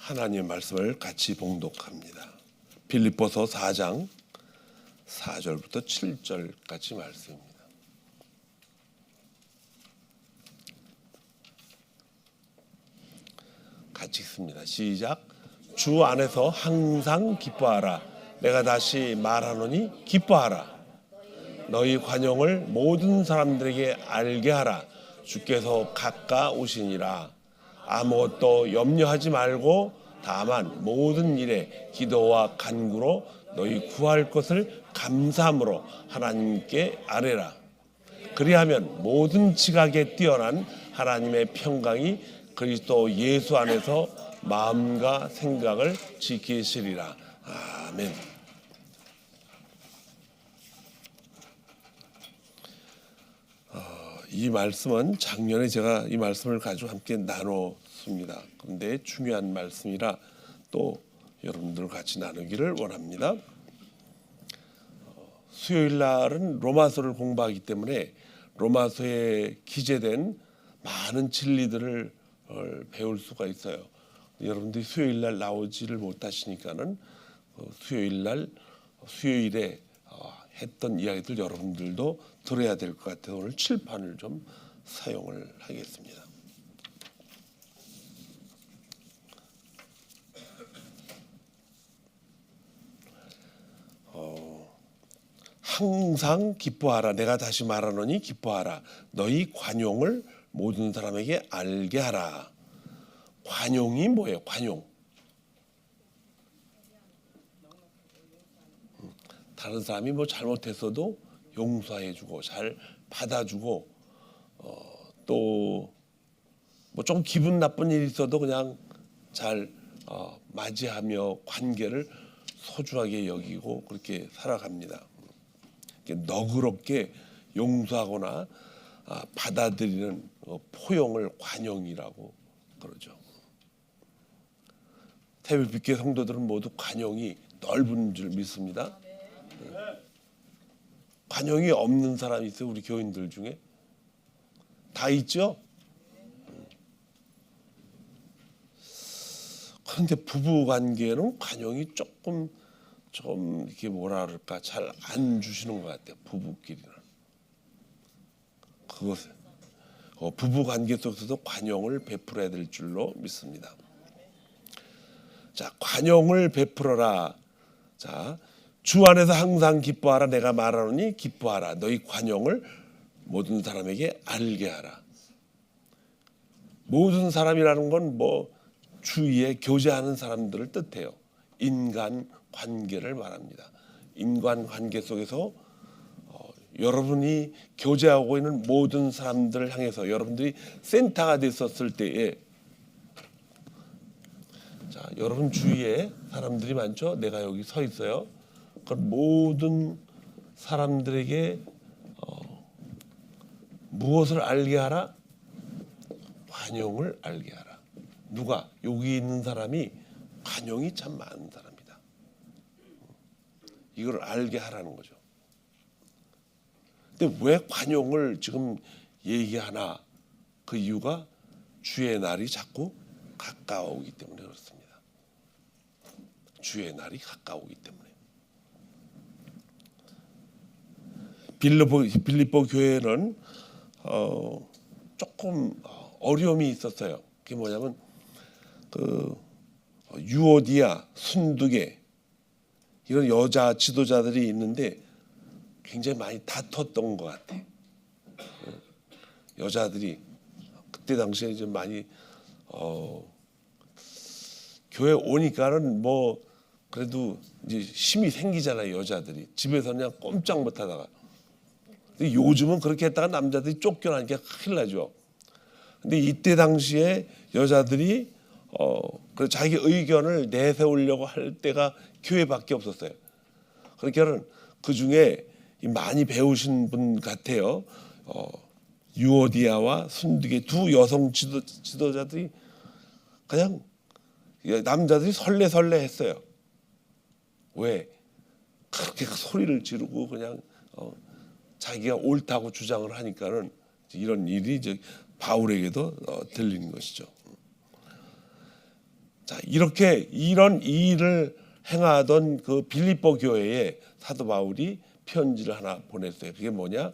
하나님의 말씀을 같이 봉독합니다. 빌립보서 4장 4절부터 7절까지 말씀입니다. 같이 읽습니다. 시작. 주 안에서 항상 기뻐하라. 내가 다시 말하노니 기뻐하라. 너희 관용을 모든 사람들에게 알게 하라. 주께서 가까우시니라. 아무것도 염려하지 말고 다만 모든 일에 기도와 간구로 너희 구할 것을 감사함으로 하나님께 아뢰라. 그리하면 모든 지각에 뛰어난 하나님의 평강이 그리스도 예수 안에서 마음과 생각을 지키시리라. 아멘. 이 말씀은 작년에 제가 이 말씀을 가지고 함께 나눴습니다. 그런데 중요한 말씀이라 또 여러분들 같이 나누기를 원합니다. 수요일 날은 로마서를 공부하기 때문에 로마서에 기재된 많은 진리들을 배울 수가 있어요. 여러분들이 수요일 날 나오지를 못하시니까는 수요일에 했던 이야기들 여러분들도 들어야 될 것 같아서 오늘 칠판을 좀 사용을 하겠습니다. 항상 기뻐하라. 내가 다시 말하노니 기뻐하라. 너희 관용을 모든 사람에게 알게 하라. 관용이 뭐예요? 관용. 다른 사람이 뭐 잘못했어도 용서해주고 잘 받아주고 또 뭐 좀 기분 나쁜 일이 있어도 그냥 잘 맞이하며 관계를 소중하게 여기고 그렇게 살아갑니다. 너그럽게 용서하거나 받아들이는 포용을 관용이라고 그러죠. 태백빛교회 성도들은 모두 관용이 넓은 줄 믿습니다. 관용이 없는 사람이 있어요? 우리 교인들 중에? 다 있죠? 그런데 부부 관계는 관용이 조금 이렇게 뭐라 그럴까 잘 안 주시는 것 같아요. 부부끼리는. 그것을 부부 관계 속에서도 관용을 베풀어야 될 줄로 믿습니다. 자, 관용을 베풀어라. 자, 주 안에서 항상 기뻐하라. 내가 말하노니 기뻐하라. 너희 관용을 모든 사람에게 알게 하라. 모든 사람이라는 건 뭐 주위에 교제하는 사람들을 뜻해요. 인간 관계를 말합니다. 인간 관계 속에서 여러분이 교제하고 있는 모든 사람들을 향해서 여러분들이 센터가 됐었을 때에 자, 여러분 주위에 사람들이 많죠? 내가 여기 서 있어요. 그럼 모든 사람들에게 무엇을 알게 하라? 관용을 알게 하라. 누가? 여기 있는 사람이 관용이 참 많은 사람이다. 이걸 알게 하라는 거죠. 근데 왜 관용을 지금 얘기하나? 그 이유가 주의 날이 자꾸 가까워오기 때문에 그렇습니다. 주의 날이 가까우기 때문에. 빌립보 교회는 조금 어려움이 있었어요. 그게 뭐냐면 그 유오디아, 순두계 이런 여자 지도자들이 있는데 굉장히 많이 다퉜던 것 같아. 여자들이 그때 당시에 좀 많이 교회 오니까는 뭐 그래도 이제 힘이 생기잖아요. 여자들이 집에서 그냥 꼼짝 못하다가. 근데 요즘은 그렇게 했다가 남자들이 쫓겨나니까 큰일 나죠. 근데 이때 당시에 여자들이 그 자기 의견을 내세우려고 할 때가 교회밖에 없었어요. 그러니까는 그 중에 많이 배우신 분 같아요. 유오디아와 순두계 두 여성 지도자들이 그냥 남자들이 설레설레했어요. 왜? 그렇게 소리를 지르고 그냥 자기가 옳다고 주장을 하니까는 이런 일이 이제 바울에게도 들리는 것이죠. 자, 이렇게 이런 일을 행하던 그 빌립보 교회에 사도 바울이 편지를 하나 보냈어요. 그게 뭐냐?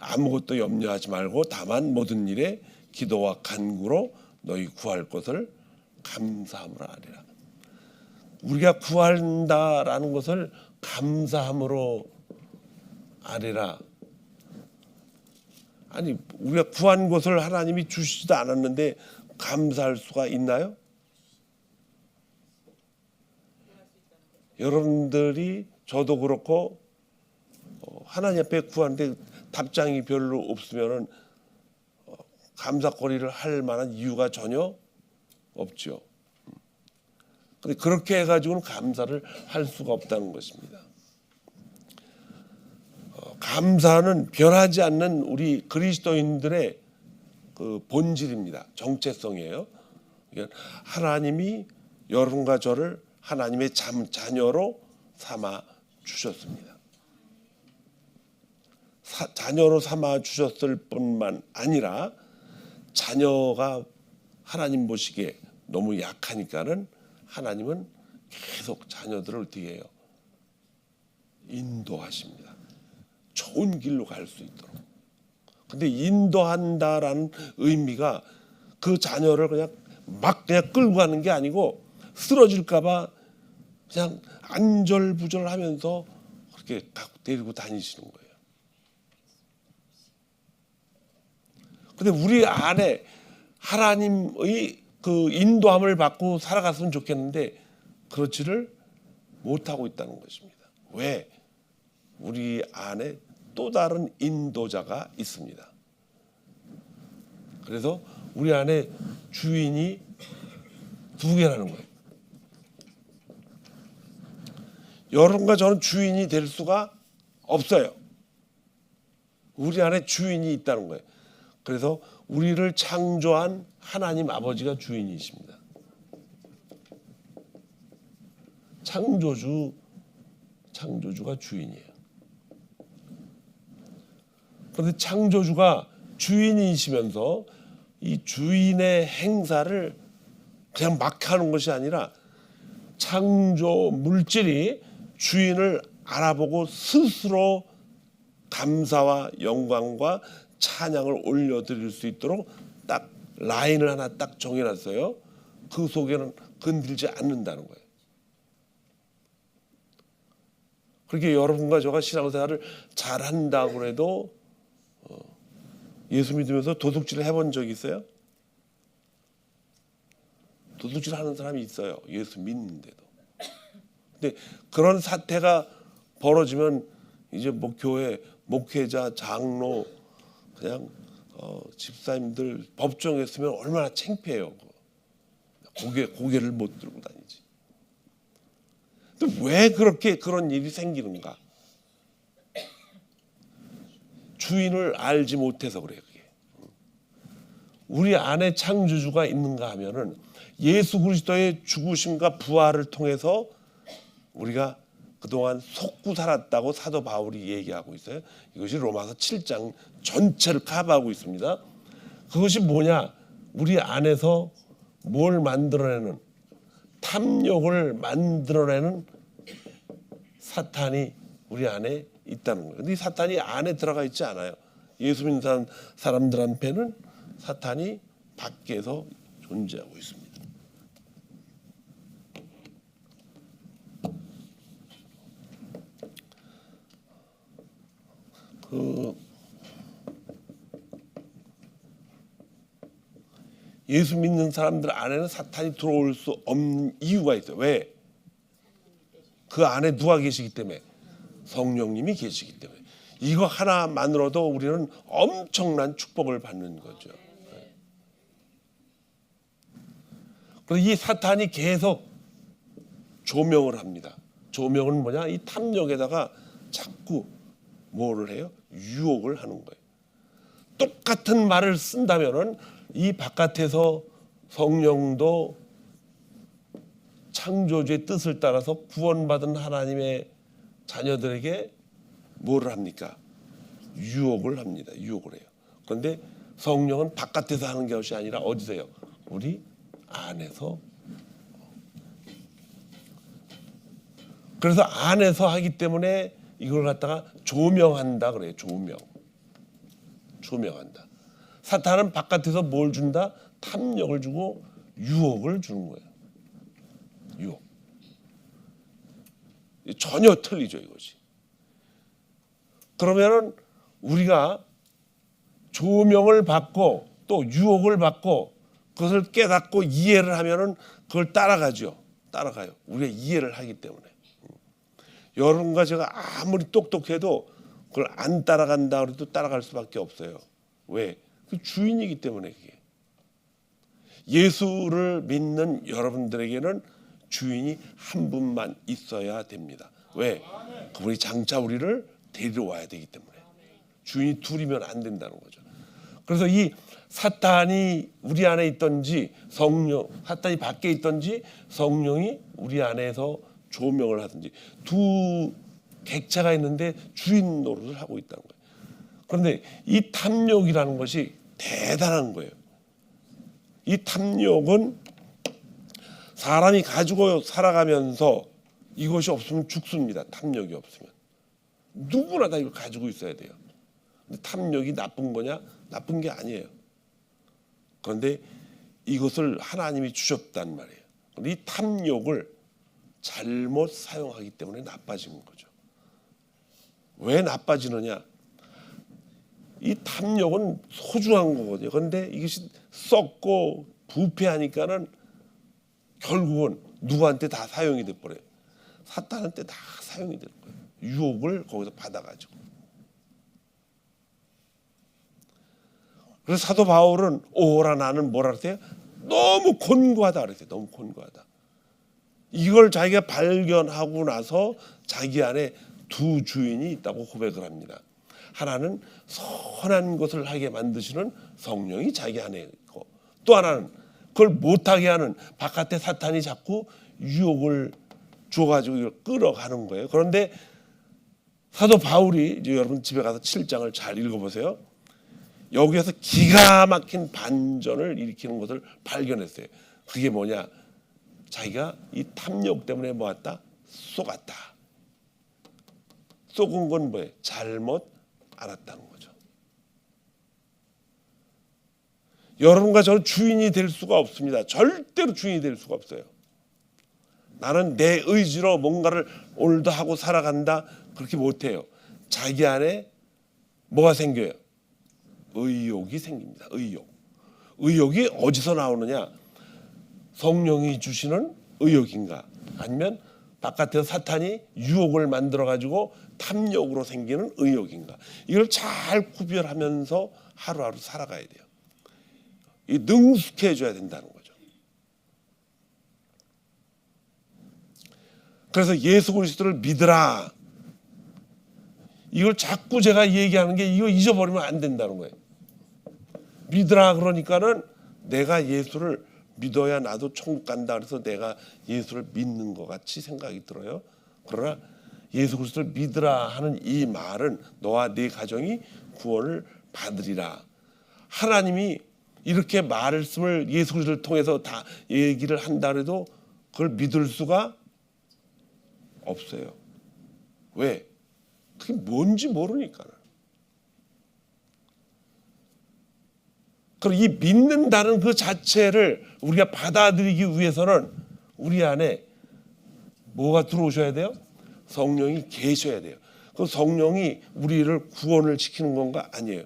아무것도 염려하지 말고 다만 모든 일에 기도와 간구로 너희 구할 것을 감사함으로 하리라. 우리가 구한다라는 것을 감사함으로 아니라, 아니 우리가 구한 것을 하나님이 주시지도 않았는데 감사할 수가 있나요? 여러분들이 저도 그렇고 하나님 앞에 구하는데 답장이 별로 없으면은 감사거리를 할 만한 이유가 전혀 없죠. 근데 그렇게 해가지고는 감사를 할 수가 없다는 것입니다. 감사는 변하지 않는 우리 그리스도인들의 그 본질입니다. 정체성이에요. 하나님이 여러분과 저를 하나님의 자녀로 삼아 주셨습니다. 자녀로 삼아 주셨을 뿐만 아니라 자녀가 하나님 보시기에 너무 약하니까는 하나님은 계속 자녀들을 어떻게 해요? 인도하십니다. 좋은 길로 갈 수 있도록. 근데 인도한다라는 의미가 그 자녀를 그냥 끌고 가는 게 아니고 쓰러질까 봐 그냥 안절부절하면서 그렇게 데리고 다니시는 거예요. 근데 우리 안에 하나님의 그 인도함을 받고 살아갔으면 좋겠는데 그렇지를 못하고 있다는 것입니다. 왜? 우리 안에 또 다른 인도자가 있습니다. 그래서 우리 안에 주인이 두 개라는 거예요. 여러분과 저는 주인이 될 수가 없어요. 우리 안에 주인이 있다는 거예요. 그래서 우리를 창조한 하나님 아버지가 주인이십니다. 창조주가 주인이에요. 그런데 창조주가 주인이시면서 이 주인의 행사를 그냥 막 하는 것이 아니라 창조 물질이 주인을 알아보고 스스로 감사와 영광과 찬양을 올려드릴 수 있도록 딱 라인을 하나 딱 정해놨어요. 그 속에는 건들지 않는다는 거예요. 그렇게 여러분과 저가 신앙생활을 잘한다고 해도 예수 믿으면서 도둑질을 해본 적 있어요? 도둑질 하는 사람이 있어요. 예수 믿는데도. 근데 그런 사태가 벌어지면 이제 뭐 교회 목회자, 장로, 그냥 집사님들 법정에 있으면 얼마나 창피해요. 고개를 못 들고 다니지. 근데 왜 그렇게 그런 일이 생기는가? 주인을 알지 못해서 그래요. 그게. 우리 안에 창조주가 있는가 하면은 예수 그리스도의 죽으심과 부활을 통해서 우리가 그동안 속고 살았다고 사도 바울이 얘기하고 있어요. 이것이 로마서 7장 전체를 커버하고 있습니다. 그것이 뭐냐? 우리 안에서 뭘 만들어내는, 탐욕을 만들어내는 사탄이 우리 안에 있다는 거예요. 근데 이 사탄이 안에 들어가 있지 않아요. 예수 믿는 사람들한테는 사탄이 밖에서 존재하고 있습니다. 예수 믿는 사람들 안에는 사탄이 들어올 수 없는 이유가 있어요. 왜? 그 안에 누가 계시기 때문에? 성령님이 계시기 때문에. 이거 하나만으로도 우리는 엄청난 축복을 받는 거죠. 그래서 이 사탄이 계속 조명을 합니다. 조명은 뭐냐? 이 탐욕에다가 자꾸 뭐를 해요? 유혹을 하는 거예요. 똑같은 말을 쓴다면은 이 바깥에서 성령도 창조주의 뜻을 따라서 구원받은 하나님의 자녀들에게 뭐를 합니까? 유혹을 합니다. 유혹을 해요. 그런데 성령은 바깥에서 하는 것이 아니라 어디서요? 우리 안에서 그래서 안에서 하기 때문에 이걸 갖다가 조명한다 그래요. 조명한다. 사탄은 바깥에서 뭘 준다? 탐욕을 주고 유혹을 주는 거예요. 유혹. 전혀 틀리죠, 이것이. 그러면은 우리가 조명을 받고 또 유혹을 받고 그것을 깨닫고 이해를 하면은 그걸 따라가죠. 따라가요. 우리가 이해를 하기 때문에. 여러분과 제가 아무리 똑똑해도 그걸 안 따라간다 그래도 따라갈 수밖에 없어요. 왜? 그 주인이기 때문에 그게. 예수를 믿는 여러분들에게는 주인이 한 분만 있어야 됩니다. 왜? 그분이 장차 우리를 데리러 와야 되기 때문에. 주인이 둘이면 안 된다는 거죠. 그래서 이 사탄이 우리 안에 있든지 사탄이 밖에 있든지 성령이 우리 안에서 조명을 하든지 두 객체가 있는데 주인 노릇을 하고 있다는 거예요. 그런데 이 탐욕이라는 것이 대단한 거예요. 이 탐욕은 사람이 가지고 살아가면서 이것이 없으면 죽습니다. 탐욕이 없으면. 누구나 다 이걸 가지고 있어야 돼요. 근데 탐욕이 나쁜 거냐? 나쁜 게 아니에요. 그런데 이것을 하나님이 주셨단 말이에요. 이 탐욕을 잘못 사용하기 때문에 나빠진 거죠. 왜 나빠지느냐? 이 탐욕은 소중한 거거든요. 그런데 이것이 썩고 부패하니까는 결국은 누구한테 다 사용이 돼 버려요. 사탄한테 다 사용이 될 거예요. 유혹을 거기서 받아가지고. 그래서 사도 바울은 오라 나는 뭐라 그랬어요? 너무 곤고하다 그랬어요. 너무 곤고하다. 이걸 자기가 발견하고 나서 자기 안에 두 주인이 있다고 고백을 합니다. 하나는 선한 것을 하게 만드시는 성령이 자기 안에 있고, 또 하나는 그걸 못하게 하는 바깥에 사탄이 자꾸 유혹을 줘가지고 이걸 끌어가는 거예요. 그런데 사도 바울이 이제 여러분 집에 가서 7장을 잘 읽어보세요. 여기에서 기가 막힌 반전을 일으키는 것을 발견했어요. 그게 뭐냐? 자기가 이 탐욕 때문에 뭐했다? 속았다. 속은 건 뭐예요? 잘못 알았다는 거죠. 여러분과 저는 주인이 될 수가 없습니다. 절대로 주인이 될 수가 없어요. 나는 내 의지로 뭔가를 오늘도 하고 살아간다. 그렇게 못해요. 자기 안에 뭐가 생겨요? 의욕이 생깁니다. 의욕이 어디서 나오느냐? 성령이 주시는 의욕인가? 아니면 바깥에서 사탄이 유혹을 만들어 가지고 탐욕으로 생기는 의욕인가? 이걸 잘 구별하면서 하루하루 살아가야 돼요. 이 능숙해져야 된다는 거죠. 그래서 예수 그리스도를 믿으라. 이걸 자꾸 제가 얘기하는 게 이거 잊어버리면 안 된다는 거예요. 믿으라 그러니까는 내가 예수를 믿어야 나도 천국 간다 그래서 내가 예수를 믿는 것 같이 생각이 들어요. 그러나 예수 그리스도를 믿으라 하는 이 말은 너와 네 가정이 구원을 받으리라. 하나님이 이렇게 말씀을 예수 그리스도를 통해서 다 얘기를 한다 해도 그걸 믿을 수가 없어요. 왜? 그게 뭔지 모르니까. 그럼 이 믿는다는 그 자체를 우리가 받아들이기 위해서는 우리 안에 뭐가 들어오셔야 돼요? 성령이 계셔야 돼요. 그 성령이 우리를 구원을 시키는 건가? 아니에요.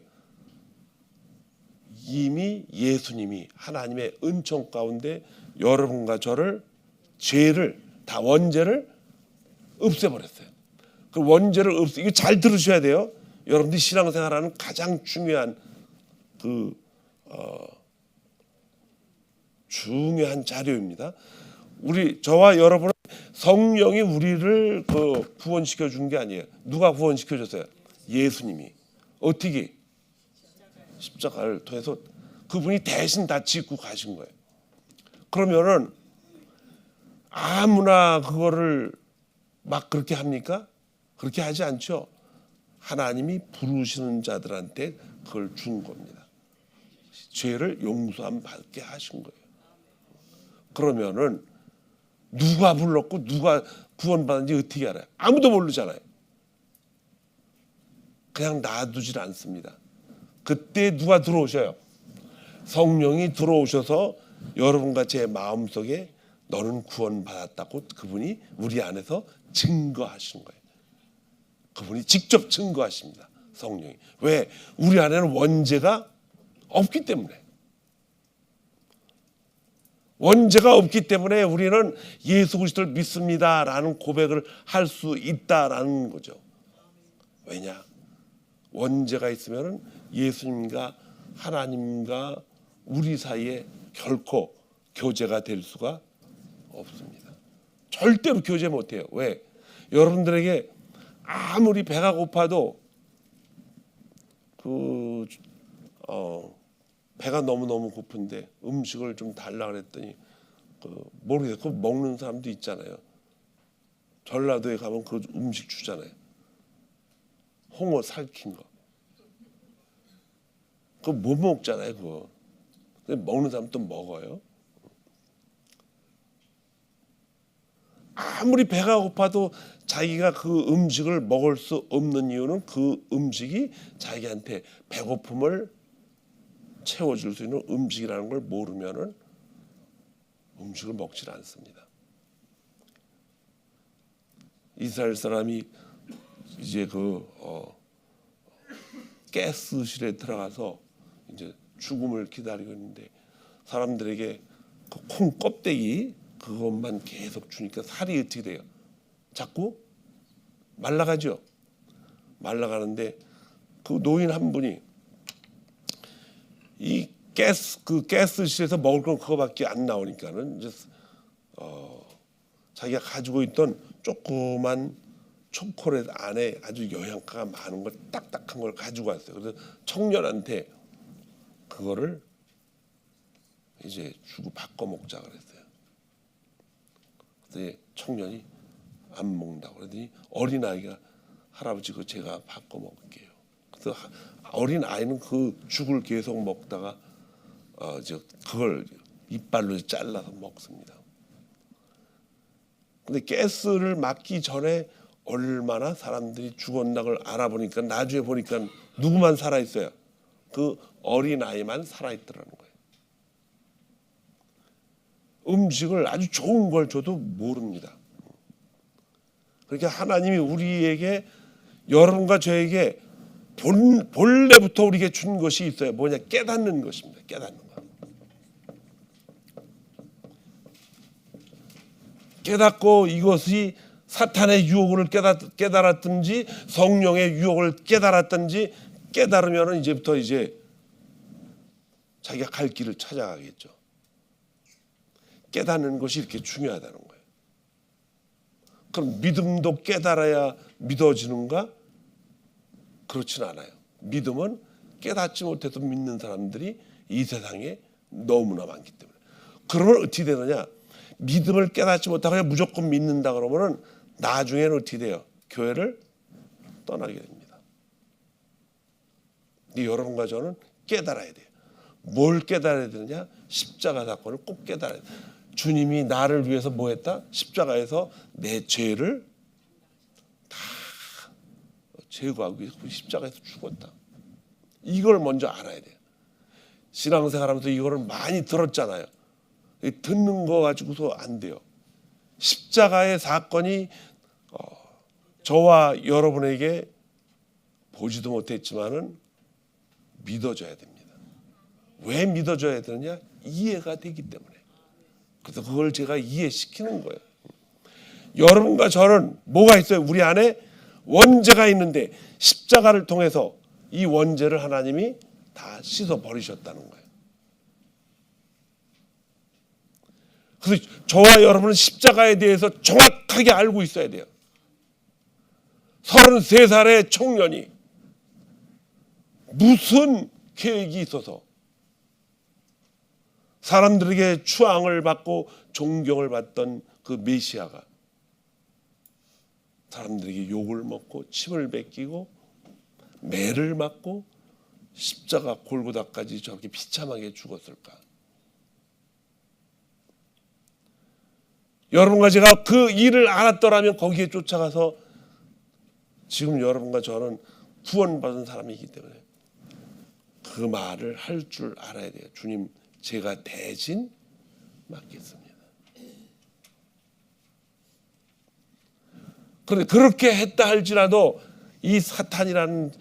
이미 예수님이 하나님의 은총 가운데 여러분과 저를 죄를 다 원죄를 없애버렸어요. 그 원죄를 이거 잘 들으셔야 돼요. 여러분들이 신앙생활하는 가장 중요한 중요한 자료입니다. 저와 여러분은 성령이 우리를 구원시켜 준 게 아니에요. 누가 구원시켜 줬어요? 예수님이. 어떻게? 십자가를 통해서 그분이 대신 다 짓고 가신 거예요. 그러면은 아무나 그거를 막 그렇게 합니까? 그렇게 하지 않죠. 하나님이 부르시는 자들한테 그걸 준 겁니다. 죄를 용서함 받게 하신 거예요. 그러면은 누가 불렀고 누가 구원받은지 어떻게 알아요? 아무도 모르잖아요. 그냥 놔두질 않습니다. 그때 누가 들어오셔요? 성령이 들어오셔서 여러분과 제 마음속에 너는 구원받았다고 그분이 우리 안에서 증거하시는 거예요. 그분이 직접 증거하십니다. 성령이. 왜? 우리 안에는 원죄가 없기 때문에. 원죄가 없기 때문에 우리는 예수 그리스도를 믿습니다라는 고백을 할 수 있다라는 거죠. 왜냐? 원죄가 있으면 예수님과 하나님과 우리 사이에 결코 교제가 될 수가 없습니다. 절대로 교제 못해요. 왜? 여러분들에게 아무리 배가 고파도 배가 너무너무 고픈데 음식을 좀 달라 그랬더니 모르겠어요. 그 먹는 사람도 있잖아요. 전라도에 가면 그 음식 주잖아요. 홍어 살킨 거. 그거 못 먹잖아요. 그거. 근데 먹는 사람 또 먹어요. 아무리 배가 고파도 자기가 그 음식을 먹을 수 없는 이유는 그 음식이 자기한테 배고픔을 채워줄 수 있는 음식이라는 걸 모르면은 음식을 먹질 않습니다. 이스라엘 사람이 이제 가스실에 들어가서 이제 죽음을 기다리고 있는데 사람들에게 그 콩 껍데기 그것만 계속 주니까 살이 어떻게 돼요? 자꾸 말라가죠. 말라가는데 그 노인 한 분이 이 가스실에서 먹을 건 그거밖에 안 나오니까는 이제 자기가 가지고 있던 조그만 초콜릿 안에 아주 영양가가 많은 걸 딱딱한 걸 가지고 왔어요. 그래서 청년한테 그거를 이제 주고 바꿔 먹자 그랬어요. 그래서 청년이 안 먹는다고 그러더니 어린 아이가 할아버지 그거 제가 바꿔 먹을게요. 그래서 어린 아이는 그 죽을 계속 먹다가 그걸 이빨로 잘라서 먹습니다. 근데 가스를 맞기 전에 얼마나 사람들이 죽었나 걸 알아보니까 나중에 보니까 누구만 살아 있어요? 그 어린 아이만 살아 있더라는 거예요. 음식을 아주 좋은 걸 줘도 모릅니다. 그러니까 하나님이 우리에게 여러분과 저에게 본래부터 우리에게 준 것이 있어요. 뭐냐? 깨닫는 것입니다. 깨닫는 것. 깨닫고 이것이 사탄의 유혹을 깨달았든지 성령의 유혹을 깨달았든지 깨달으면 이제부터 이제 자기가 갈 길을 찾아가겠죠. 깨닫는 것이 이렇게 중요하다는 거예요. 그럼 믿음도 깨달아야 믿어지는가? 그렇진 않아요. 믿음은 깨닫지 못해도 믿는 사람들이 이 세상에 너무나 많기 때문에. 그러면 어떻게 되느냐? 믿음을 깨닫지 못하고 무조건 믿는다 그러면은 나중에는 어떻게 돼요? 교회를 떠나게 됩니다. 여러분과 저는 깨달아야 돼요. 뭘 깨달아야 되느냐? 십자가 사건을 꼭 깨달아야 돼요. 주님이 나를 위해서 뭐 했다? 십자가에서 내 죄를 다 제거하기 위해서 십자가에서 죽었다. 이걸 먼저 알아야 돼요. 신앙생활하면서 이거를 많이 들었잖아요. 듣는 거 가지고서 안 돼요. 십자가의 사건이 저와 여러분에게 보지도 못했지만은 믿어져야 됩니다. 왜 믿어져야 되느냐? 이해가 되기 때문에. 그래서 그걸 제가 이해시키는 거예요. 여러분과 저는 뭐가 있어요? 우리 안에 원죄가 있는데 십자가를 통해서 이 원죄를 하나님이 다 씻어 버리셨다는 거예요. 그래서 저와 여러분은 십자가에 대해서 정확하게 알고 있어야 돼요. 33살의 청년이 무슨 계획이 있어서 사람들에게 추앙을 받고 존경을 받던 그 메시아가 사람들에게 욕을 먹고 침을 뱉기고 매를 맞고 십자가 골고다까지 저렇게 비참하게 죽었을까? 여러분과 제가 그 일을 알았더라면 거기에 쫓아가서 지금 여러분과 저는 구원받은 사람이기 때문에 그 말을 할 줄 알아야 돼요. 주님, 제가 대신 맡겠습니다. 그런데 그렇게 했다 할지라도 이 사탄이라는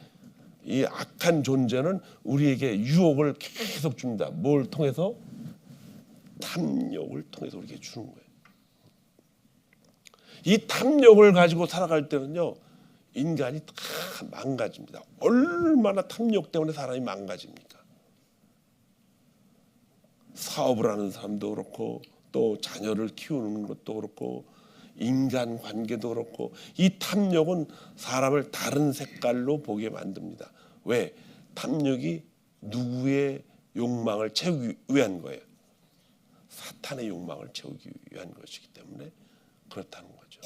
이 악한 존재는 우리에게 유혹을 계속 줍니다. 뭘 통해서? 탐욕을 통해서 우리에게 주는 거예요. 이 탐욕을 가지고 살아갈 때는요, 인간이 다 망가집니다. 얼마나 탐욕 때문에 사람이 망가집니까? 사업을 하는 사람도 그렇고 또 자녀를 키우는 것도 그렇고 인간관계도 그렇고 이 탐욕은 사람을 다른 색깔로 보게 만듭니다. 왜? 탐욕이 누구의 욕망을 채우기 위한 거예요. 사탄의 욕망을 채우기 위한 것이기 때문에 그렇다는 거죠.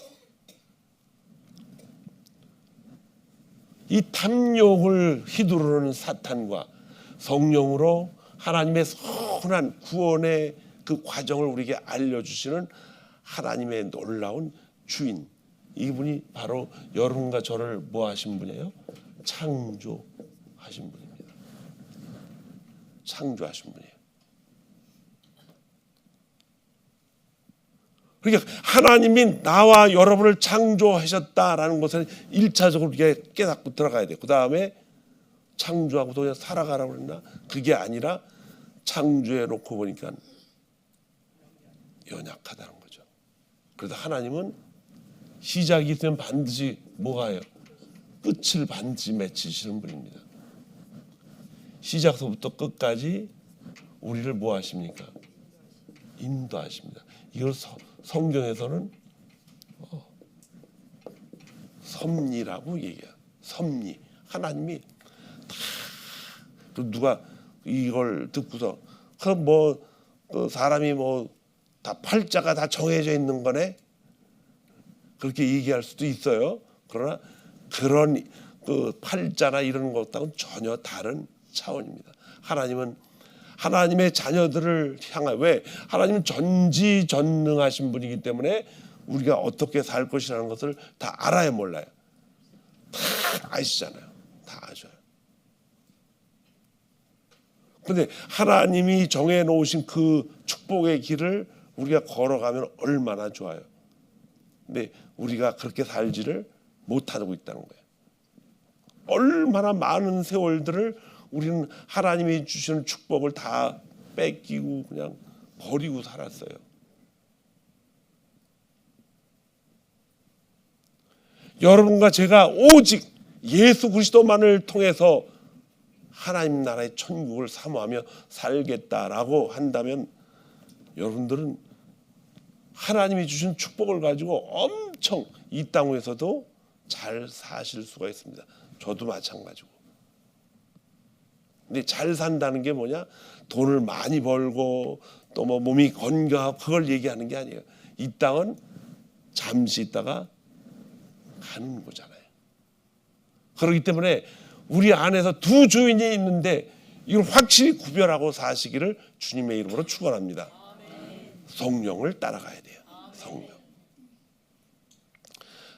이 탐욕을 휘두르는 사탄과 성령으로 하나님의 선한 구원의 그 과정을 우리에게 알려주시는 하나님의 놀라운 주인, 이분이 바로 여러분과 저를 뭐 하신 분이에요? 창조하신 분입니다. 창조하신 분이에요. 그러니까 하나님이 나와 여러분을 창조하셨다라는 것을 1차적으로 우리가 깨닫고 들어가야 돼요. 그 다음에 창조하고 그냥 살아가라고 그랬나? 그게 아니라 창조해 놓고 보니까 연약하다는 거죠. 그래서 하나님은 시작이 있으면 반드시 뭐가 해요? 끝을 반드시 맺히시는 분입니다. 시작서부터 끝까지 우리를 뭐 하십니까? 인도하십니다. 이걸 성경에서는 섭리라고 얘기해요. 섭리. 하나님이 다 누가 이걸 듣고서 그 사람이 다 팔자가 다 정해져 있는 거네. 그렇게 얘기할 수도 있어요. 그러나 그런 그 팔자나 이런 것과는 전혀 다른 차원입니다. 하나님은 하나님의 자녀들을 향해, 왜? 하나님은 전지전능하신 분이기 때문에 우리가 어떻게 살 것이라는 것을 다 알아야 몰라요. 다 아시잖아요. 다 아셔요. 그런데 하나님이 정해놓으신 그 축복의 길을 우리가 걸어가면 얼마나 좋아요. 근데 우리가 그렇게 살지를 못하고 있다는 거예요. 얼마나 많은 세월들을 우리는 하나님이 주시는 축복을 다 뺏기고 그냥 버리고 살았어요. 여러분과 제가 오직 예수 그리스도만을 통해서 하나님 나라의 천국을 사모하며 살겠다라고 한다면 여러분들은 하나님이 주신 축복을 가지고 엄청 이 땅에서도 잘 사실 수가 있습니다. 저도 마찬가지고. 근데 잘 산다는 게 뭐냐? 돈을 많이 벌고 또 뭐 몸이 건강하고 그걸 얘기하는 게 아니에요. 이 땅은 잠시 있다가 가는 거잖아요. 그렇기 때문에 우리 안에서 두 주인이 있는데 이걸 확실히 구별하고 사시기를 주님의 이름으로 축원합니다. 성령을 따라가야 돼요.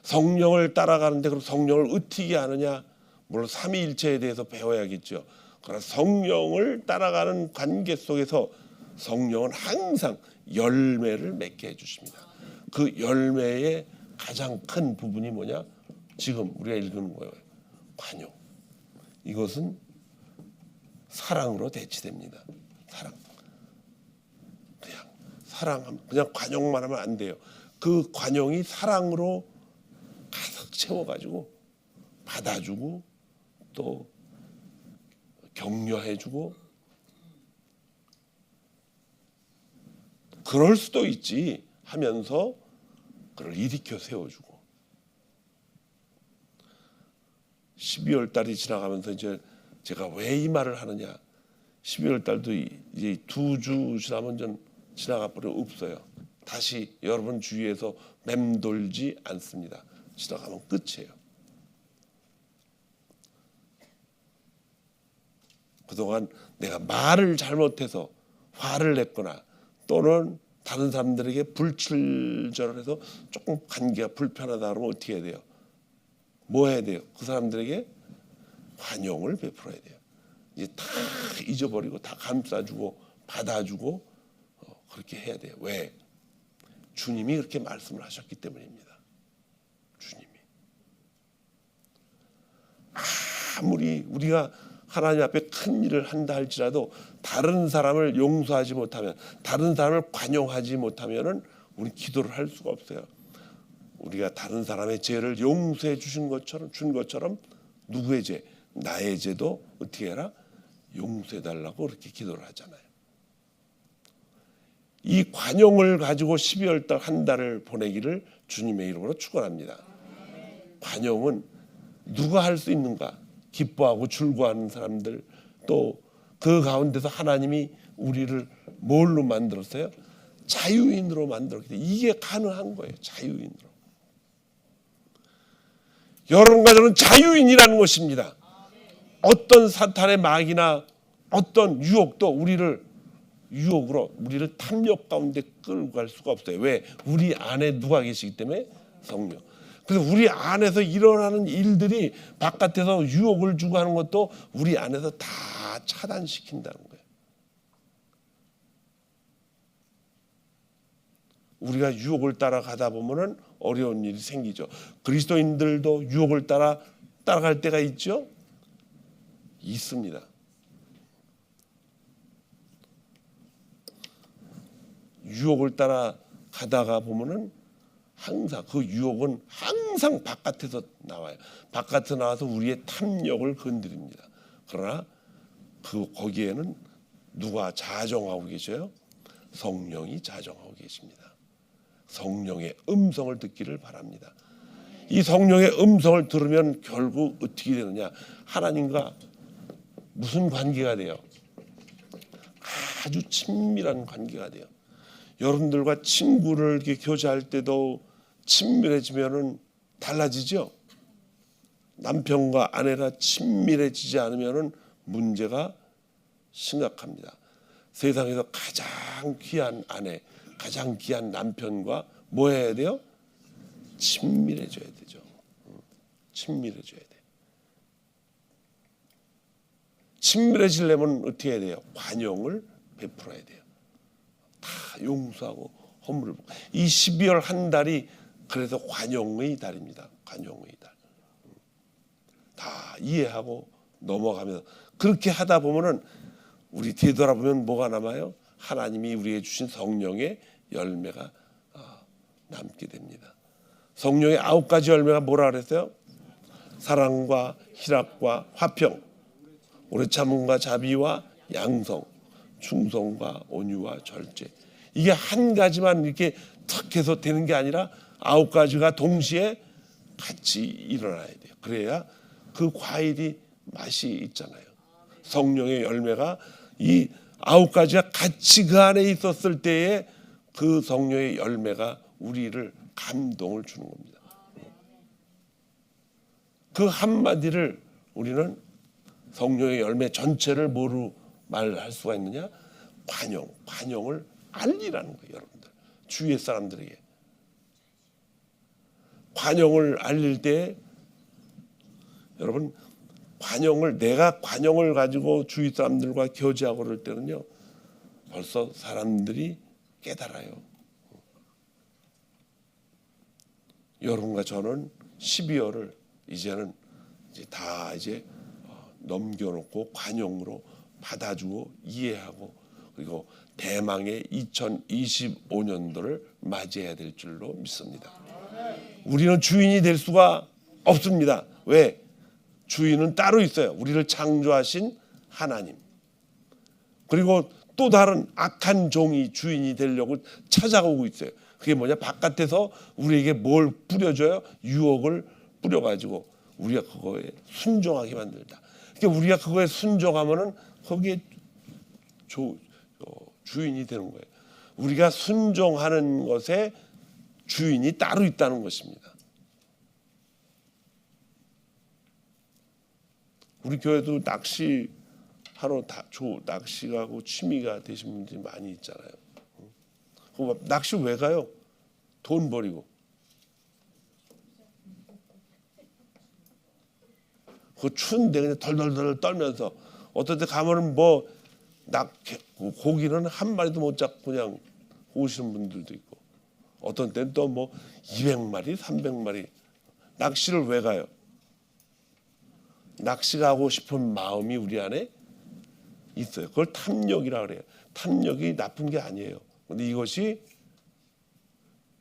성령을 따라가는데 그럼 성령을 어떻게 하느냐? 물론 삼위일체에 대해서 배워야겠죠. 그러나 성령을 따라가는 관계 속에서 성령은 항상 열매를 맺게 해주십니다. 그 열매의 가장 큰 부분이 뭐냐? 지금 우리가 읽는 거예요. 관용. 이것은 사랑으로 대치됩니다. 그냥 관용만 하면 안 돼요. 그 관용이 사랑으로 가득 채워가지고 받아주고 또 격려해주고 그럴 수도 있지 하면서 그걸 일으켜 세워주고 12월 달이 지나가면서 이제 제가 왜 이 말을 하느냐 12월 달도 이제 2주 지나면 좀 지나가 버려 없어요. 다시 여러분 주위에서 맴돌지 않습니다. 지나가면 끝이에요. 그동안 내가 말을 잘못해서 화를 냈거나 또는 다른 사람들에게 불친절을 해서 조금 관계가 불편하다 그러면 어떻게 해야 돼요? 뭐 해야 돼요? 그 사람들에게 관용을 베풀어야 돼요. 이제 다 잊어버리고 다 감싸주고 받아주고 그렇게 해야 돼요. 왜? 주님이 그렇게 말씀을 하셨기 때문입니다. 주님이. 아무리 우리가 하나님 앞에 큰 일을 한다 할지라도 다른 사람을 용서하지 못하면, 다른 사람을 관용하지 못하면은 우리 기도를 할 수가 없어요. 우리가 다른 사람의 죄를 용서해 준 것처럼 누구의 죄? 나의 죄도 어떻게 해라? 용서해 달라고 그렇게 기도를 하잖아요. 이 관용을 가지고 12월 달 한 달을 보내기를 주님의 이름으로 축원합니다. 관용은 누가 할 수 있는가? 기뻐하고 즐거워하는 사람들, 또 그 가운데서 하나님이 우리를 뭘로 만들었어요? 자유인으로 만들었기 때문에 이게 가능한 거예요. 자유인으로. 여러분과 저는 자유인이라는 것입니다. 어떤 사탄의 마귀나 어떤 유혹도 유혹으로 우리를 탐욕 가운데 끌고 갈 수가 없어요. 왜? 우리 안에 누가 계시기 때문에? 성령. 그래서 우리 안에서 일어나는 일들이 바깥에서 유혹을 주고 하는 것도 우리 안에서 다 차단시킨다는 거예요. 우리가 유혹을 따라가다 보면은 어려운 일이 생기죠. 그리스도인들도 유혹을 따라갈 때가 있죠? 있습니다. 유혹을 따라가다가 보면은 항상 그 유혹은 항상 바깥에서 나와요. 바깥에서 나와서 우리의 탐욕을 건드립니다. 그러나 거기에는 누가 자정하고 계셔요? 성령이 자정하고 계십니다. 성령의 음성을 듣기를 바랍니다. 이 성령의 음성을 들으면 결국 어떻게 되느냐? 하나님과 무슨 관계가 돼요? 아주 친밀한 관계가 돼요. 여러분들과 친구를 이렇게 교제할 때도 친밀해지면은 달라지죠. 남편과 아내가 친밀해지지 않으면은 문제가 심각합니다. 세상에서 가장 귀한 아내, 가장 귀한 남편과 뭐 해야 돼요? 친밀해져야 되죠. 친밀해져야 돼. 친밀해지려면 어떻게 해야 돼요? 관용을 베풀어야 돼요. 다 용서하고 허물을. 이 12월 한 달이 그래서 관용의 달입니다. 관용의 달. 다 이해하고 넘어가면서 그렇게 하다 보면은 우리 되돌아보면 뭐가 남아요? 하나님이 우리에게 주신 성령의 열매가 남게 됩니다. 성령의 9가지 열매가 뭐라 그랬어요? 사랑과 희락과 화평, 오래 참음과 자비와 양성, 충성과 온유와 절제. 이게 한 가지만 이렇게 탁 해서 되는 게 아니라 9가지가 동시에 같이 일어나야 돼요. 그래야 그 과일이 맛이 있잖아요. 성령의 열매가 이 9가지가 같이 그 안에 있었을 때에 그 성령의 열매가 우리를 감동을 주는 겁니다. 그 한마디를 우리는 성령의 열매 전체를 뭐로 말할 수가 있느냐? 관용을 알리라는 거예요. 여러분들, 주위의 사람들에게 관용을 알릴 때, 여러분, 내가 관용을 가지고 주위 사람들과 교제하고 그럴 때는요, 벌써 사람들이 깨달아요. 여러분과 저는 12월을 이제는 다 넘겨놓고 관용으로 받아주고 이해하고, 그리고 대망의 2025년도를 맞이해야 될 줄로 믿습니다. 우리는 주인이 될 수가 없습니다. 왜? 주인은 따로 있어요. 우리를 창조하신 하나님. 그리고 또 다른 악한 종이 주인이 되려고 찾아오고 있어요. 그게 뭐냐? 바깥에서 우리에게 뭘 뿌려줘요? 유혹을 뿌려가지고 우리가 그거에 순종하게 만들다. 그러니까 우리가 그거에 순종하면은 거기에 주인이 되는 거예요. 우리가 순종하는 것에 주인이 따로 있다는 것입니다. 우리 교회도 낚시하러 낚시하고 취미가 되신 분들이 많이 있잖아요. 낚시 왜 가요? 돈 버리고. 그 추운데 그냥 덜덜덜 떨면서 어떤 때 가면은 고기는 한 마리도 못 잡고 그냥 오시는 분들도 있고, 어떤 때는 또 200마리, 300마리. 낚시를 왜 가요? 낚시 가고 싶은 마음이 우리 안에 있어요. 그걸 탐욕이라 그래요. 탐욕이 나쁜 게 아니에요. 근데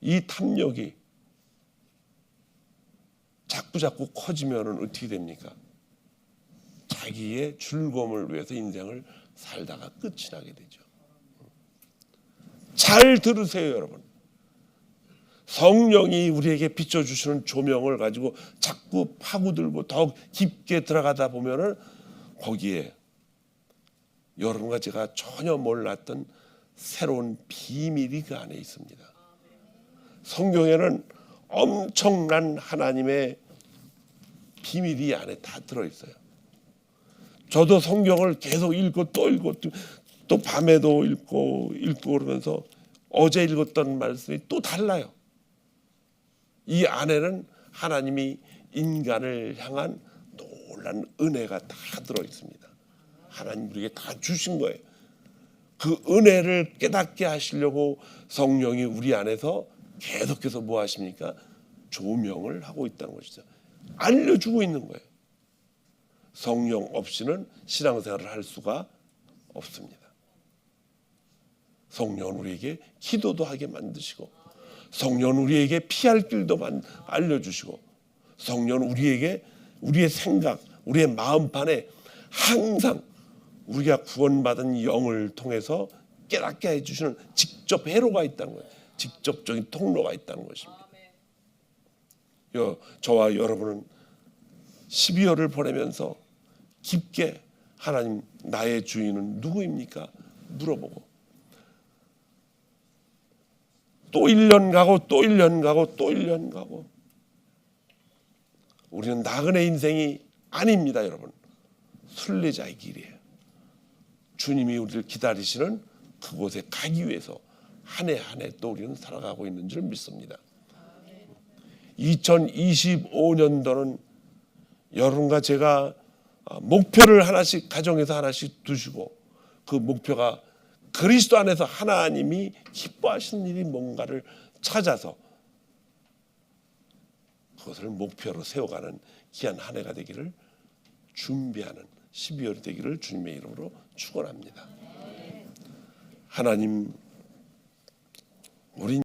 이 탐욕이 자꾸 커지면은 어떻게 됩니까? 자기의 즐거움을 위해서 인생을 살다가 끝이 나게 되죠. 잘 들으세요, 여러분. 성령이 우리에게 비춰주시는 조명을 가지고 자꾸 파고들고 더 깊게 들어가다 보면은 거기에 여러분과 제가 전혀 몰랐던 새로운 비밀이 그 안에 있습니다. 성경에는 엄청난 하나님의 비밀이 안에 다 들어있어요. 저도 성경을 계속 읽고 또 읽고 또 밤에도 읽고 그러면서 어제 읽었던 말씀이 또 달라요. 이 안에는 하나님이 인간을 향한 놀라운 은혜가 다 들어있습니다. 하나님 우리에게 다 주신 거예요. 그 은혜를 깨닫게 하시려고 성령이 우리 안에서 계속해서 뭐 하십니까? 조명을 하고 있다는 것이죠. 알려주고 있는 거예요. 성령 없이는 신앙생활을 할 수가 없습니다. 성령은 우리에게 기도도 하게 만드시고, 성령은 우리에게 피할 길도 알려주시고, 성령은 우리에게 우리의 생각, 우리의 마음판에 항상 우리가 구원받은 영을 통해서 깨닫게 해주시는 직접 회로가 있다는 거예요. 직접적인 통로가 있다는 것입니다. 저와 여러분은 12월을 보내면서 깊게 하나님, 나의 주인은 누구입니까? 물어보고, 또 1년 가고 또 1년 가고 또 1년 가고, 우리는 나그네 인생이 아닙니다, 여러분. 순례자의 길이에요. 주님이 우리를 기다리시는 그곳에 가기 위해서 한 해 한 해 또 우리는 살아가고 있는 줄 믿습니다. 2025년도는 여러분과 제가 목표를 하나씩 가정에서 하나씩 두시고, 그 목표가 그리스도 안에서 하나님이 기뻐하시는 일이 뭔가를 찾아서 그것을 목표로 세워가는 귀한 한 해가 되기를 준비하는 12월이 되기를 주님의 이름으로 축원합니다. 하나님, 우리